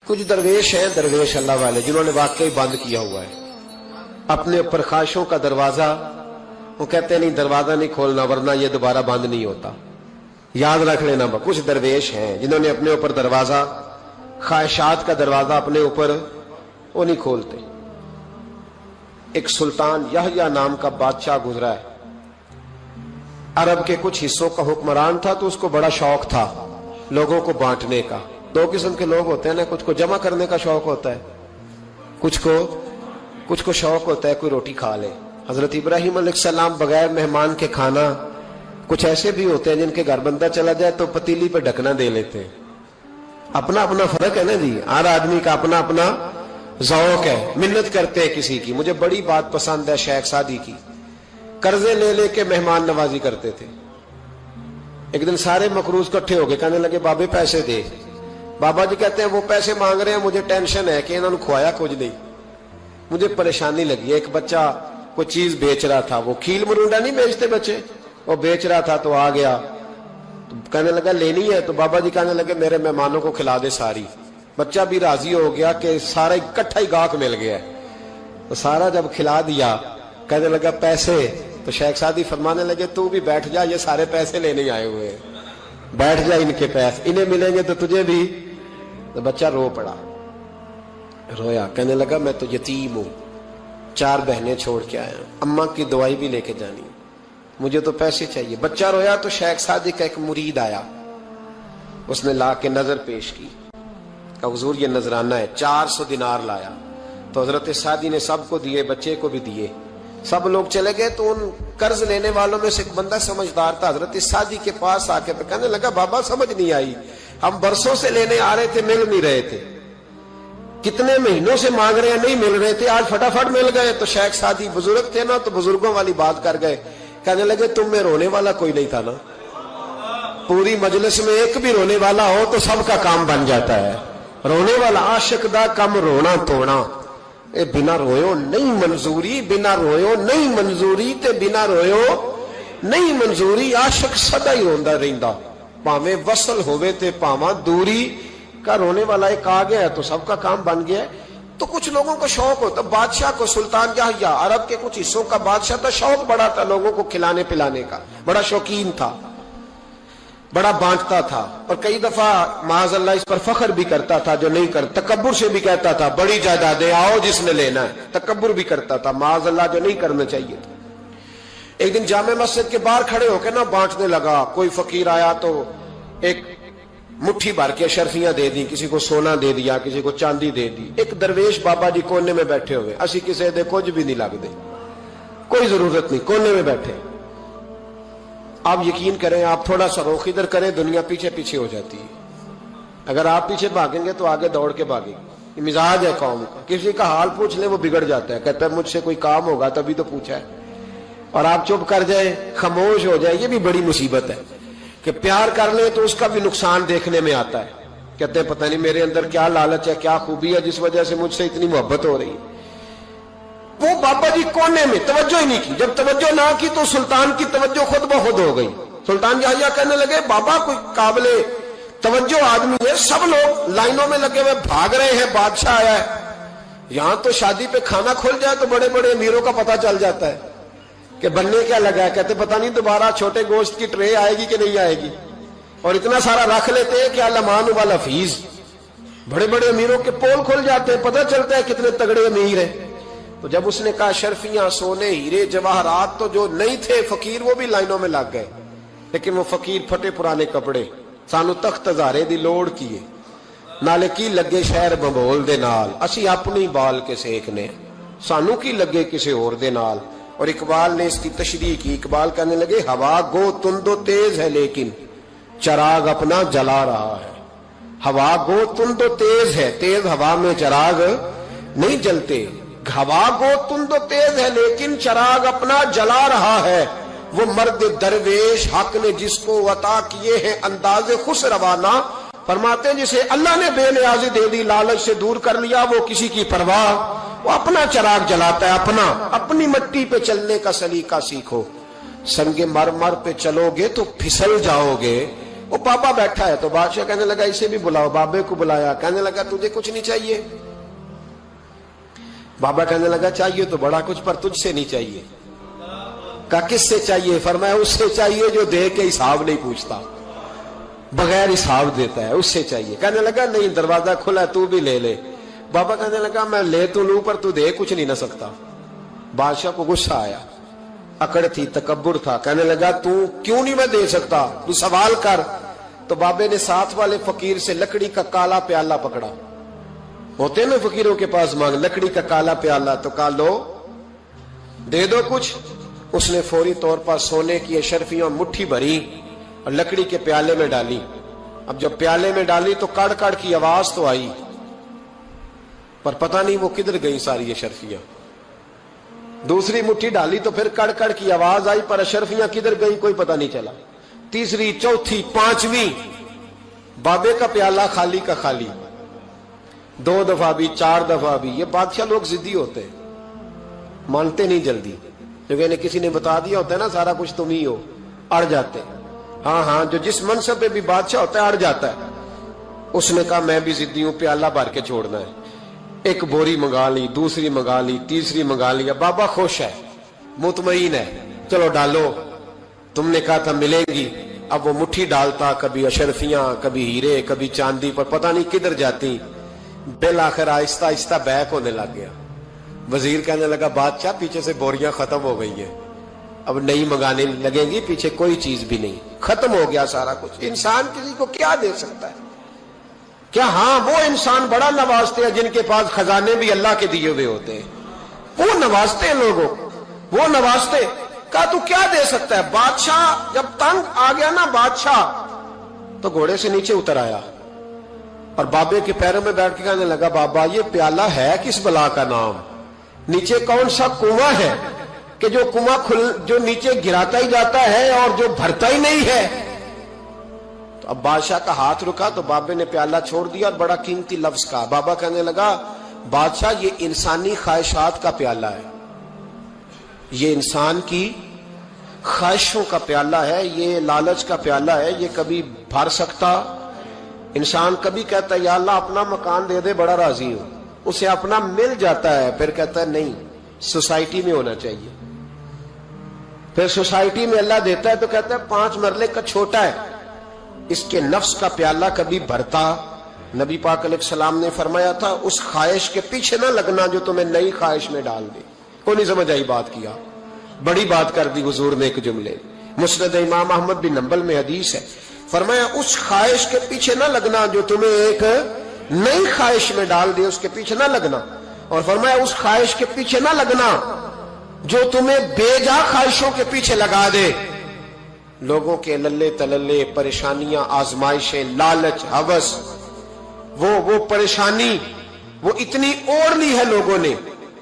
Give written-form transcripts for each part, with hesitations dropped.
कुछ दरवेश हैं, दरवेश अल्लाह वाले, जिन्होंने वाकई बंद किया हुआ है अपने ऊपर ख्वाहिशों का दरवाजा। वो कहते हैं नहीं, दरवाजा नहीं खोलना वरना ये दोबारा बंद नहीं होता। याद रख लेना, कुछ दरवेश हैं जिन्होंने अपने ऊपर दरवाजा, ख्वाहिशात का दरवाजा अपने ऊपर वो नहीं खोलते। एक सुल्तान यहया नाम का बादशाह गुजरा है, अरब के कुछ हिस्सों का हुक्मरान था, तो उसको बड़ा शौक था लोगों को बांटने का। दो किस्म के लोग होते हैं ना, कुछ को जमा करने का शौक होता है, कुछ को शौक होता है कोई रोटी खा ले। हजरत इब्राहिम अलैहिस्सलाम बगैर मेहमान के खाना, कुछ ऐसे भी होते हैं जिनके घर बंदा चला जाए तो पतीली पे ढकना दे लेते हैं। अपना अपना फर्क है ना जी, हर आदमी का अपना अपना ज़ौक़ है। मिन्नत करते हैं किसी की। मुझे बड़ी बात पसंद है शेख सादी की, कर्जे ले लेके मेहमान नवाजी करते थे। एक दिन सारे मकरूज इकट्ठे हो गए, कहने लगे बाबे पैसे दे। बाबा जी कहते हैं वो पैसे मांग रहे हैं, मुझे टेंशन है कि इन्होंने खुआया कुछ नहीं, मुझे परेशानी लगी। एक बच्चा कोई चीज बेच रहा था, वो खील मरुंडा नहीं बेचते बच्चे, वो बेच रहा था तो आ गया, तो कहने लगा लेनी है, तो बाबा जी कहने लगे मेरे मेहमानों को खिला दे सारी। बच्चा भी राजी हो गया कि सारा इकट्ठा ही गाहक मिल गया, तो सारा जब खिला दिया कहने लगा पैसे। तो शेख सादी फरमाने लगे तू भी बैठ जा, ये सारे पैसे लेने आए हुए हैं, बैठ जा, इनके पैसे इन्हें मिलेंगे तो तुझे भी। तो बच्चा रो पड़ा, रोया, कहने लगा मैं तो यतीम हूं, 4 बहनें छोड़ के आया, अम्मा की दवाई भी लेके जानी, मुझे तो पैसे चाहिए। बच्चा रोया तो शेख सादी का एक मुरीद आया, उसने ला के नजर पेश की, कहा हुजूर ये नजराना है। 400 दिनार लाया, तो हजरत सादी ने सबको दिए, बच्चे को भी दिए, सब लोग चले गए। तो उन कर्ज लेने वालों में से एक बंदा समझदार था, हजरत सादी के पास आके कहने लगा बाबा समझ नहीं आई, हम बरसों से लेने आ रहे थे, मिल नहीं रहे थे, कितने महीनों से मांग रहे हैं, नहीं मिल रहे थे, आज फटाफट मिल गए। तो शेख सादी बुजुर्ग थे ना, तो बुजुर्गों वाली बात कर गए, कहने लगे तुम में रोने वाला कोई नहीं था ना, पूरी मजलिस में एक भी रोने वाला हो तो सबका काम बन जाता है। रोने वाला आशिक दा कम रोना तोड़ा, ए बिना रोयो नहीं मंजूरी, बिना रोयो नहीं मंजूरी, ते बिना रोयो नहीं मंजूरी। आशिक सदा ही रोंदा रहिंदा, भावे वसल होवे ते भावा दूरी का। रोने वाला एक आ गया है तो सबका काम बन गया है। तो कुछ लोगों को शौक होता, बादशाह को, सुल्तान यहया अरब के कुछ हिस्सों का बादशाह था, शौक बड़ा था लोगों को खिलाने पिलाने का, बड़ा शौकीन था, बड़ा बांटता था, और कई दफा माज़अल्लाह इस पर फख्र भी करता था जो नहीं कर, तकब्बुर से भी कहता था बड़ी जायदादें आओ जिसने लेना है, तकब्बुर भी करता था माज़अल्लाह, जो नहीं करना चाहिए था। एक दिन जामे मस्जिद के बाहर खड़े होकर ना बांटने लगा। कोई फकीर आया तो एक मुट्ठी भर के शर्फियां दे दी, किसी को सोना दे दिया, किसी को चांदी दे दी। एक दरवेश बाबा जी कोने में बैठे हुए, असी किसी दे कुछ भी नहीं लगते, कोई जरूरत नहीं, कोने में बैठे। आप यकीन करें, आप थोड़ा सा रुख इधर करें, दुनिया पीछे पीछे हो जाती है। अगर आप पीछे भागेंगे तो आगे दौड़ के भागेंगे। मिजाज है कौम का, किसी का हाल पूछ ले वो बिगड़ जाता है, कहता है मुझसे कोई काम होगा तभी तो पूछा है, और आप चुप कर जाए, खामोश हो जाए, ये भी बड़ी मुसीबत है। कि प्यार कर ले तो उसका भी नुकसान देखने में आता है, कहते हैं पता नहीं मेरे अंदर क्या लालच है, क्या खूबी है जिस वजह से मुझसे इतनी मोहब्बत हो रही है। वो बाबा जी कोने में तवज्जो ही नहीं की। जब तवज्जो ना की तो सुल्तान की तवज्जो खुद ब खुद हो गई। सुल्तान यहया कहने लगे बाबा कोई काबिले तवज्जो आदमी है, सब लोग लाइनों में लगे हुए भाग रहे हैं, बादशाह आया है। यहां तो शादी पे खाना खुल जाए तो बड़े बड़े अमीरों का पता चल जाता है कि बनने क्या लगा है, कहते पता नहीं दोबारा छोटे गोश्त की ट्रे आएगी कि नहीं आएगी, और इतना सारा रख लेते हैं कि अल्लामान वाला फीस। बड़े बड़े अमीरों के पोल खुल जाते हैं, पता चलता है कितने तगड़े अमीर हैं। तो जब उसने कहा शर्फियां, सोने, हीरे, जवाहरात, तो जो नहीं थे फकीर वो भी लाइनों में लग गए। लेकिन वो फकीर फटे पुराने कपड़े, सानू तख्त हजारे दी लोड़ कीए, नाले की लगे शहर बंबोल दे नाल, असी अपनी बाल के सेकने, सानू की लगे किसी और दे नाल। और इकबाल ने इसकी तशरीह की, इकबाल कहने लगे हवा गो तुंदो तेज है लेकिन चराग अपना जला रहा है। हवा गो तुंदो तेज है, तेज हवा में चराग नहीं जलते, हवा गो तुंदो तेज है लेकिन चराग अपना जला रहा है। वो मर्द दरवेश हक ने जिसको अता किए हैं अंदाजे खुश रवाना, फरमाते हैं जिसे अल्लाह ने बेनियाजी दे दी, लालच से दूर कर लिया, वो किसी की परवाह, वो अपना चराग जलाता है अपना। अपनी मट्टी पे चलने का सलीका सीखो, संगे मर मर पे चलोगे तो फिसल जाओगे, वो बाबा बैठा है। तो बादशाह कहने लगा इसे भी बुलाओ। बाबे को बुलाया, कहने लगा तुझे कुछ नहीं चाहिए? बाबा कहने लगा चाहिए तो बड़ा कुछ, पर तुझसे नहीं चाहिए। कहा किससे चाहिए? फरमाया उससे चाहिए जो दे के हिसाब नहीं पूछता, बगैर हिसाब देता है, उससे चाहिए। कहने लगा नहीं, दरवाजा खुला, तू भी ले ले। बाबा कहने लगा मैं ले तो लूं, पर तू दे कुछ नहीं ना सकता। बादशाह को गुस्सा आया, अकड़ थी, तकब्बुर था। कहने लगा तू क्यों नहीं मैं दे सकता, तू सवाल कर। तो बाबे ने साथ वाले फकीर से लकड़ी का काला प्याला पकड़ा, होते ना फकीरों के पास मांग, लकड़ी का काला प्याला। तो कहा लो दे दो कुछ। उसने फौरी तौर पर सोने की अशरफियां मुट्ठी भरी और लकड़ी के प्याले में डाली। अब जब प्याले में डाली तो कड़ कड़ की आवाज तो आई, पर पता नहीं वो किधर गई सारी अशरफियां। दूसरी मुट्ठी डाली तो फिर कड़ कड़ की आवाज आई, पर अशरफियां किधर गई कोई पता नहीं चला। तीसरी, चौथी, पांचवी, बाबे का प्याला खाली का खाली। 2 दफा भी, 4 दफा भी। ये बादशाह लोग जिद्दी होते हैं, मानते नहीं जल्दी। क्योंकि किसी ने बता दिया होता है ना सारा कुछ तुम ही हो, अड़ जाते। हाँ हाँ, जो जिस मनसब पे भी बादशाह होता है अड़ जाता है। उसने कहा मैं भी जिद्दी हूं, प्याला भर के छोड़ना है। एक बोरी मंगा ली, दूसरी मंगा ली, तीसरी मंगा लिया। बाबा खुश है, मुतमईन है, चलो डालो, तुमने कहा था मिलेंगी। अब वो मुट्ठी डालता, कभी अशरफियां, कभी हीरे, कभी चांदी, पर पता नहीं किधर जाती। बिल आखिर आहिस्ता आहिस्ता बैक होने लग गया। वजीर कहने लगा बादशाह पीछे से बोरियां खत्म हो गई है, अब नई मंगाने लगेंगी, पीछे कोई चीज भी नहीं, खत्म हो गया सारा कुछ। इंसान किसी को क्या दे सकता है? क्या हाँ वो इंसान बड़ा नवाजते हैं जिनके पास खजाने भी अल्लाह के दिए हुए होते हैं, वो नवाजते हैं लोगों को, वो नवाजते। कहा तू क्या दे सकता है? बादशाह जब तंग आ गया ना बादशाह, तो घोड़े से नीचे उतर आया और बाबे के पैरों में बैठ के कहने लगा बाबा ये प्याला है किस बला का नाम? नीचे कौन सा कुआं है कि जो कुआं जो नीचे गिराता ही जाता है और जो भरता ही नहीं है? तो अब बादशाह का हाथ रुका तो बाबे ने प्याला छोड़ दिया और बड़ा कीमती लफ्ज कहा। बाबा कहने लगा बादशाह ये इंसानी ख्वाहिशात का प्याला है, ये इंसान की ख्वाहिशों का प्याला है, ये लालच का प्याला है, ये कभी भर सकता। इंसान कभी कहता है या अल्लाह अपना मकान दे दे, बड़ा राजी हूं, उसे अपना मिल जाता है, फिर कहता है नहीं सोसाइटी में होना चाहिए। फिर सोसाइटी में अल्लाह देता है तो कहता है 5 मरले का छोटा है। इसके नफ्स का प्याला कभी भरता। नबी पाक अलैहिस्सलाम ने फरमाया था उस ख्वाहिश के पीछे ना लगना जो तुम्हें नई ख्वाहिश में डाल दे। कोई नहीं समझ आई बात किया, बड़ी बात कर दी हुजूर ने एक जुमले। मुस्नद इमाम अहमद बिन हंबल में हदीस है, फरमाया उस ख्वाहिश के पीछे ना लगना जो तुम्हें एक नई ख्वाहिश में डाल दे, उसके पीछे ना लगना। और फरमाया उस ख्वाहिश के पीछे ना लगना जो तुम्हें बेजा ख्वाहिशों के पीछे लगा दे। लोगों के लल्ले तलल्ले, परेशानियां, आजमाइशें, लालच, हवस, वो परेशानी वो इतनी ओढ़ ली है लोगों ने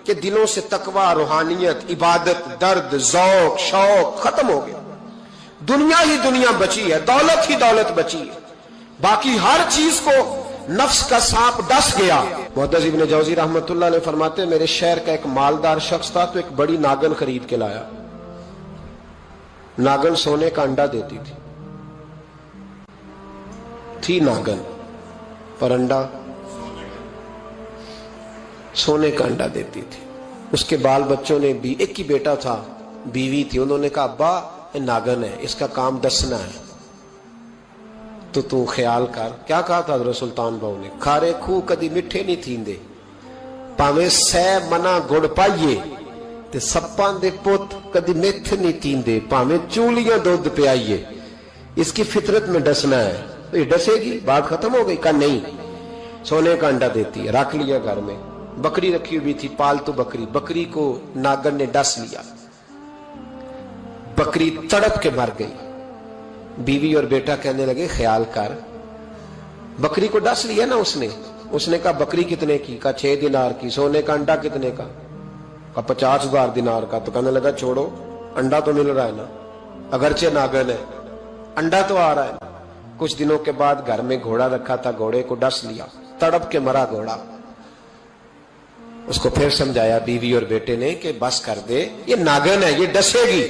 कि दिलों से तकवा, रूहानियत, इबादत, दर्द, ज़ौक, शौक खत्म हो गया। दुनिया ही दुनिया बची है, दौलत ही दौलत बची है, बाकी हर चीज को नफ्स का सांप डस गया। मुहद्दिस इब्न जौजी रहमतुल्लाह अलैह फरमाते मेरे शहर का एक मालदार शख्स था तो एक बड़ी नागन खरीद के लाया। नागन सोने का अंडा देती थी नागन, पर अंडा सोने का अंडा देती थी। उसके बाल बच्चों ने भी, एक ही बेटा था, बीवी थी, उन्होंने कहा अब्बा ये नागन है, इसका काम दसना है, तो तू ख्याल कर। क्या कहा था हज़रत सुल्तान बहू ने? खारे खूह कदी मिठे नहीं थींदे, भावे सै मना गुड़ पाइए, ते सप्पां दे पुत कदी मिठ नहीं थींदे, भावे चूलियां दूध पियाइए, इसकी फितरत में डसना है। तो ये डसेगी, बात खत्म हो गई। का नहीं, सोने का अंडा देती है। रख लिया घर में, बकरी रखी हुई थी, पालतू बकरी, बकरी को नागन ने डस लिया, बकरी तड़प के मर गई। बीवी और बेटा कहने लगे ख्याल कर, बकरी को डस लिया ना उसने कहा बकरी कितने की? का 6 दिनार की। सोने का अंडा कितने का? 50,000 दिनार का। तो कहने लगा छोड़ो, अंडा तो मिल रहा है ना, अगरचे नागन है, अंडा तो आ रहा है। कुछ दिनों के बाद घर में घोड़ा रखा था, घोड़े को डस लिया, तड़प के मरा घोड़ा। उसको फिर समझाया बीवी और बेटे ने कि बस कर दे, ये नागन है, ये डसेगी।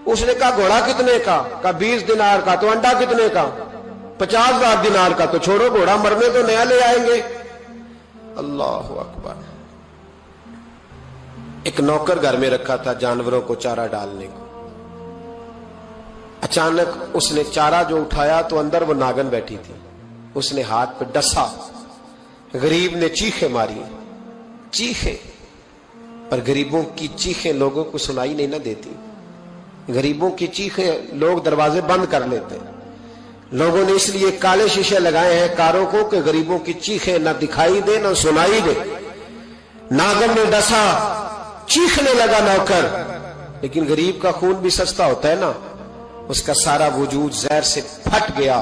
उसने कहा घोड़ा कितने का 20 दिनार का। तो अंडा कितने का? 50,000 दिनार का। तो छोड़ो घोड़ा, मरने तो नया ले आएंगे। अल्लाह अकबर। एक नौकर घर में रखा था जानवरों को चारा डालने को। अचानक उसने चारा जो उठाया तो अंदर वो नागन बैठी थी। उसने हाथ पे डसा, गरीब ने चीखें मारी, चीखें। पर गरीबों की चीखें लोगों को सुनाई नहीं ना देती। गरीबों की चीखें लोग दरवाजे बंद कर लेते। लोगों ने इसलिए काले शीशे लगाए हैं कारों को कि गरीबों की चीखें ना दिखाई दे ना सुनाई दे। नागन ने डसा, चीखने लगा नौकर, लेकिन गरीब का खून भी सस्ता होता है ना। उसका सारा वजूद जहर से फट गया।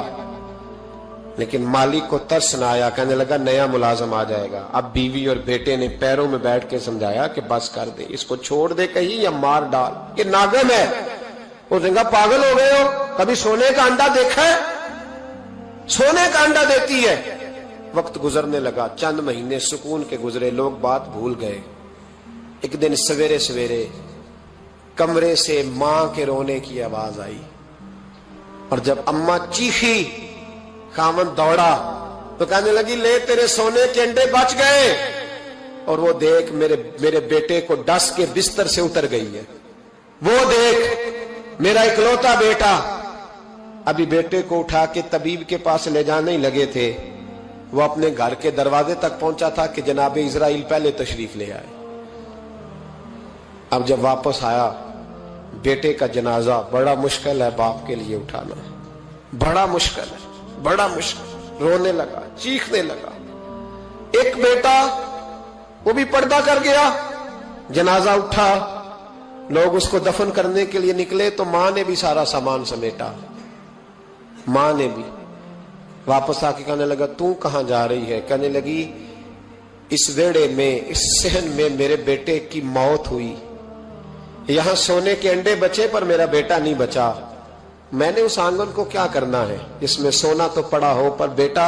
लेकिन मालिक को तरस न आया, कहने लगा नया मुलाजम आ जाएगा। अब बीवी और बेटे ने पैरों में बैठ के समझाया कि बस कर दे, इसको छोड़ दे कहीं या मार डाल, ये नागन है। उसने कहा पागल हो गए हो, कभी सोने का अंडा देखा है? सोने का अंडा देती है। वक्त गुजरने लगा, चंद महीने सुकून के गुजरे, लोग बात भूल गए। एक दिन सवेरे सवेरे कमरे से मां के रोने की आवाज आई, और जब अम्मा चीखी, खामन दौड़ा तो कहने लगी ले तेरे सोने के अंडे बच गए। और वो देख मेरे बेटे को डस के बिस्तर से उतर गई है। वो देख मेरा इकलौता बेटा। अभी बेटे को उठा के तबीब के पास ले जाने ही लगे थे, वो अपने घर के दरवाजे तक पहुंचा था कि जनाब इजराइल पहले तशरीफ ले आए। अब जब वापस आया, बेटे का जनाजा बड़ा मुश्किल है बाप के लिए उठाना, बड़ा मुश्किल है, बड़ा मुश्किल। रोने लगा, चीखने लगा। एक बेटा वो भी पर्दा कर गया। जनाजा उठा, लोग उसको दफन करने के लिए निकले तो मां ने भी सारा सामान समेटा। मां ने भी वापस आके कहने लगा तू कहां जा रही है? कहने लगी इस वेड़े में, इस सहन में मेरे बेटे की मौत हुई। यहां सोने के अंडे बचे पर मेरा बेटा नहीं बचा। मैंने उस आंगन को क्या करना है जिसमें सोना तो पड़ा हो पर बेटा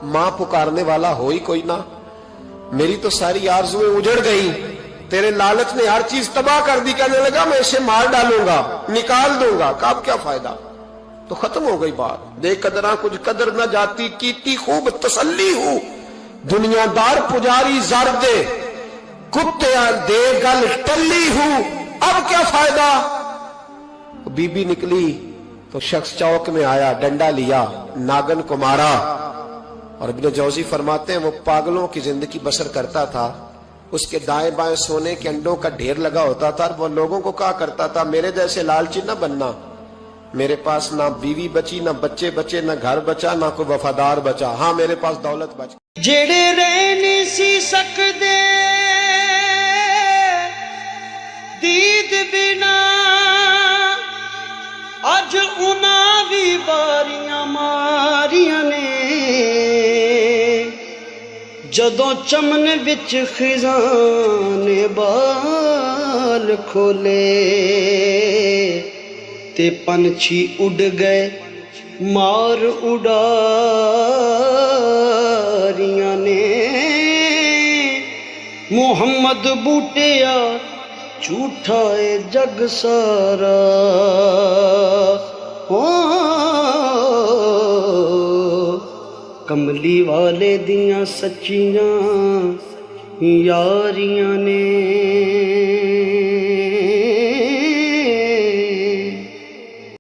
मां पुकारने वाला हो ही कोई ना। मेरी तो सारी आरज़ुएं उजड़ गई, तेरे लालच ने हर चीज तबाह कर दी। कहने लगा मैं इसे मार डालूंगा, निकाल दूंगा। कब क्या फायदा, तो खत्म हो गई बात। देख कदरा कुछ कदर न जाती, कीती खूब तसल्ली हूं। दुनियादार पुजारी जर दे, कुत्ते दे गल टल्ली हूं। अब क्या फायदा। बीबी निकली तो शख्स चौक में आया, डंडा लिया, नागन को मारा। और इब्न जौजी फरमाते हैं वो पागलों की जिंदगी बसर करता था। उसके दाएं बाएं सोने के अंडों का ढेर लगा होता था। वो लोगों को कहा करता था मेरे जैसे लालची न बनना। मेरे पास ना बीवी बची, ना बच्चे बचे, ना घर बचा, ना कोई वफादार बचा। हाँ मेरे पास दौलत बच। जेड़े रह नहीं सी सकदे दीद बिना, अज उन्हां भी बारियां मारियां ने। जदों चमन विच खिजाने बाल खोले, ते पंछी उड़ गए मार उड़ारियां ने। मुहम्मद बूटिया झूठा है जग सारा, हो कमली वाले दियां सच्चियां यारियां ने।